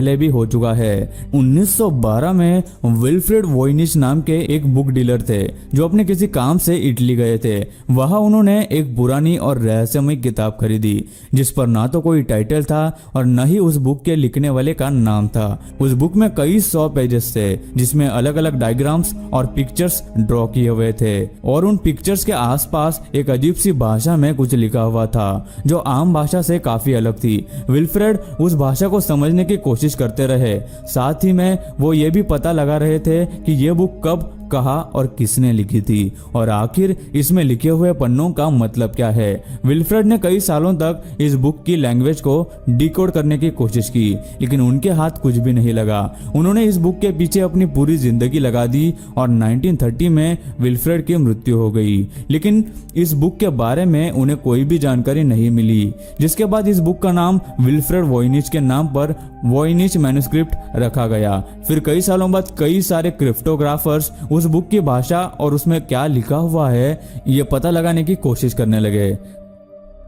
पहले भी हो चुका है। 1912 में विल्फ्रेड वोइनिच नाम के एक बुक डीलर थे जो अपने किसी काम से इटली गए थे। वहां उन्होंने एक पुरानी और रहस्यमय किताब खरीदी जिस पर ना तो कोई टाइटल था और न ही उस बुक के लिखने वाले का नाम था। उस बुक में कई 100 पेजेस थे जिसमें अलग अलग डायग्राम्स और पिक्चर्स ड्रॉ किए हुए थे और उन पिक्चर्स के आसपास एक अजीब सी भाषा में कुछ लिखा हुआ था जो आम भाषा से काफी अलग थी। विल्फ्रेड उस भाषा को समझने की कोशिश करते रहे, साथ ही में वो ये भी पता लगा रहे थे कि ये बुक कब, कहा और किसने लिखी थी और आखिर इसमें लिखे हुए पन्नों का मतलब क्या है। विल्फ्रेड ने कई सालों तक इस बुक की लैंग्वेज को डिकोड करने की कोशिश की लेकिन उनके हाथ कुछ भी नहीं लगा। उन्होंने इस बुक के पीछे अपनी पूरी जिंदगी लगा दी और 1930 में विल्फ्रेड की मृत्यु हो गई, लेकिन इस बुक के बारे में उन्हें कोई भी जानकारी नहीं मिली, जिसके बाद इस बुक का नाम विल्फ्रेड वोइनिच के नाम पर वोइनिच मैन्युस्क्रिप्ट रखा गया। फिर कई सालों बाद कई सारे क्रिप्टोग्राफर्स उस बुक की भाषा और उसमें क्या लिखा हुआ है ये पता लगाने की कोशिश करने लगे।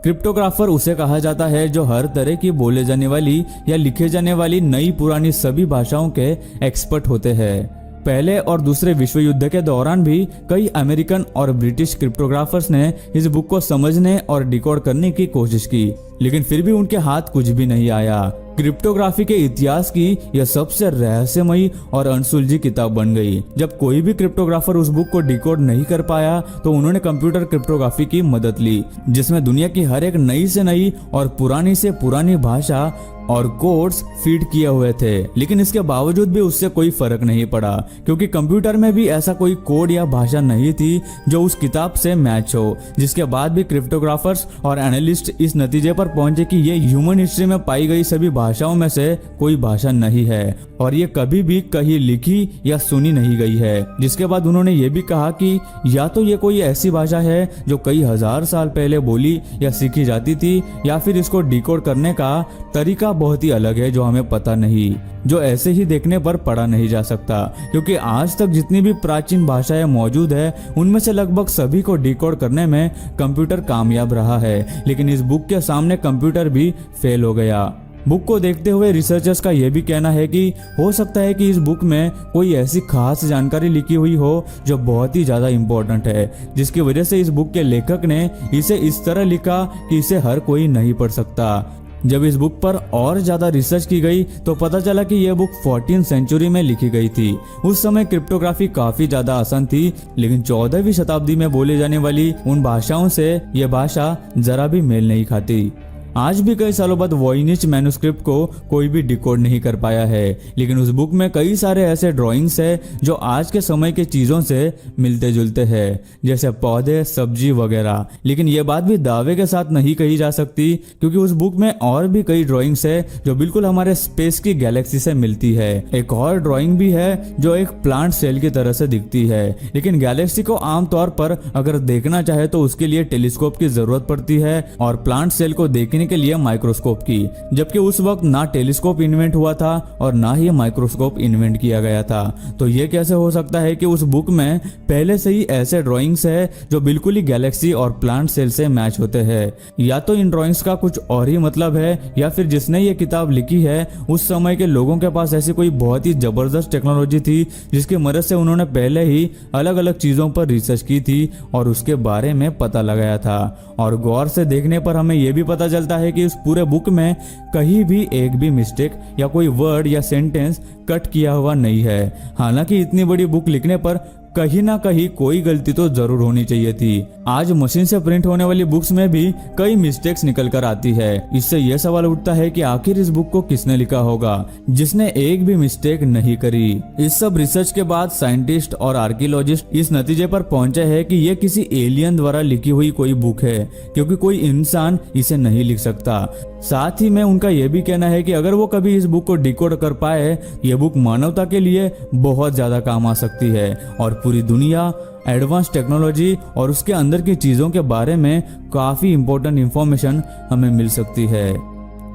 क्रिप्टोग्राफर उसे कहा जाता है जो हर तरह की बोले जाने वाली या लिखे जाने वाली नई पुरानी सभी भाषाओं के एक्सपर्ट होते हैं। पहले और दूसरे विश्व युद्ध के दौरान भी कई अमेरिकन और ब्रिटिश क्रिप्टोग्राफर्स ने इस बुक को समझने और डिकोड करने की कोशिश की लेकिन फिर भी उनके हाथ कुछ भी नहीं आया। क्रिप्टोग्राफी के इतिहास की यह सबसे रहस्यमयी और अनसुलझी किताब बन गई। जब कोई भी क्रिप्टोग्राफर उस बुक को डिकोड नहीं कर पाया तो उन्होंने कंप्यूटर क्रिप्टोग्राफी की मदद ली जिसमें दुनिया की हर एक नई से नई और पुरानी से पुरानी भाषा और कोड्स फीड किए हुए थे, लेकिन इसके बावजूद भी उससे कोई फर्क नहीं पड़ा क्योंकि कंप्यूटर में भी ऐसा कोई कोड या भाषा नहीं थी जो उस किताब से मैच हो। जिसके बाद भी क्रिप्टोग्राफर्स और एनालिस्ट इस नतीजे पर पहुंचे कि ये ह्यूमन हिस्ट्री में पाई गई सभी भाषाओं में से कोई भाषा नहीं है और ये कभी भी कहीं लिखी या सुनी नहीं गई है। जिसके बाद उन्होंने ये भी कहा कि या तो ये कोई ऐसी भाषा है जो कई हजार साल पहले बोली या सीखी जाती थी या फिर इसको डिकोड करने का तरीका बहुत ही अलग है जो हमें पता नहीं, जो ऐसे ही देखने पर पढ़ा नहीं जा सकता क्योंकि आज तक जितनी भी प्राचीन भाषाएं मौजूद है उनमें से लगभग सभी को डिकोड करने में कंप्यूटर कामयाब रहा है, लेकिन इस बुक के सामने कंप्यूटर भी फेल हो गया। बुक को देखते हुए रिसर्चर्स का यह भी कहना है कि हो सकता है कि इस बुक में कोई ऐसी खास जानकारी लिखी हुई हो जो बहुत ही ज्यादा इम्पोर्टेंट है, जिसकी वजह से इस बुक के लेखक ने इसे इस तरह लिखा कि इसे हर कोई नहीं पढ़ सकता। जब इस बुक पर और ज्यादा रिसर्च की गई तो पता चला कि यह बुक 14वीं सेंचुरी में लिखी गई थी। उस समय क्रिप्टोग्राफी काफी ज्यादा आसान थी, लेकिन 14वीं शताब्दी में बोले जाने वाली उन भाषाओं से यह भाषा जरा भी मेल नहीं खाती। आज भी कई सालों बाद वोइनिच मैन्युस्क्रिप्ट को कोई भी डिकोड नहीं कर पाया है, लेकिन उस बुक में कई सारे ऐसे ड्राइंग्स है जो आज के समय के चीजों से मिलते जुलते हैं, जैसे पौधे, सब्जी वगैरह। लेकिन ये बात भी दावे के साथ नहीं कही जा सकती क्योंकि उस बुक में और भी कई ड्राइंग्स है जो बिल्कुल हमारे स्पेस की गैलेक्सी से मिलती है। एक और ड्राइंग भी है जो एक प्लांट सेल की तरह से दिखती है, लेकिन गैलेक्सी को आमतौर पर अगर देखना चाहे तो उसके लिए टेलीस्कोप की जरूरत पड़ती है और प्लांट सेल को देखने के लिए माइक्रोस्कोप की, जबकि उस वक्त ना टेलीस्कोप इन्वेंट हुआ था और ना ही माइक्रोस्कोप इन्वेंट किया गया था। तो ये कैसे हो सकता है कि उस बुक में पहले से ही ऐसे ड्राइंग्स है जो बिल्कुल ही गैलेक्सी और प्लांट सेल से मैच होते हैं? या तो इन ड्राइंग्स का कुछ और ही मतलब है या फिर जिसने ये किताब लिखी है उस समय के लोगों के पास ऐसी कोई बहुत ही जबरदस्त टेक्नोलॉजी थी जिसकी मदद से उन्होंने पहले ही अलग अलग चीजों पर रिसर्च की थी और उसके बारे में पता लगाया था। और गौर से देखने पर हमें यह भी पता चलता है कि उस पूरे बुक में कहीं भी एक भी मिस्टेक या कोई वर्ड या सेंटेंस कट किया हुआ नहीं है। हालांकि इतनी बड़ी बुक लिखने पर कहीं ना कहीं कोई गलती तो जरूर होनी चाहिए थी। आज मशीन से प्रिंट होने वाली बुक्स में भी कई मिस्टेक्स निकल कर आती है। इससे यह सवाल उठता है कि आखिर इस बुक को किसने लिखा होगा जिसने एक भी मिस्टेक नहीं करी। इस सब रिसर्च के बाद साइंटिस्ट और आर्कियोलॉजिस्ट इस नतीजे पर पहुंचे हैं कि यह किसी एलियन द्वारा लिखी हुई कोई बुक है, क्योंकि कोई इंसान इसे नहीं लिख सकता। साथ ही में उनका यह भी कहना है कि अगर वो कभी इस बुक को डिकोड कर पाए, यह बुक मानवता के लिए बहुत ज्यादा काम आ सकती है और पूरी दुनिया, एडवांस टेक्नोलॉजी और उसके अंदर की चीजों के बारे में काफी इंपॉर्टेंट इंफॉर्मेशन हमें मिल सकती है।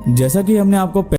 जैसा कि हमने आपको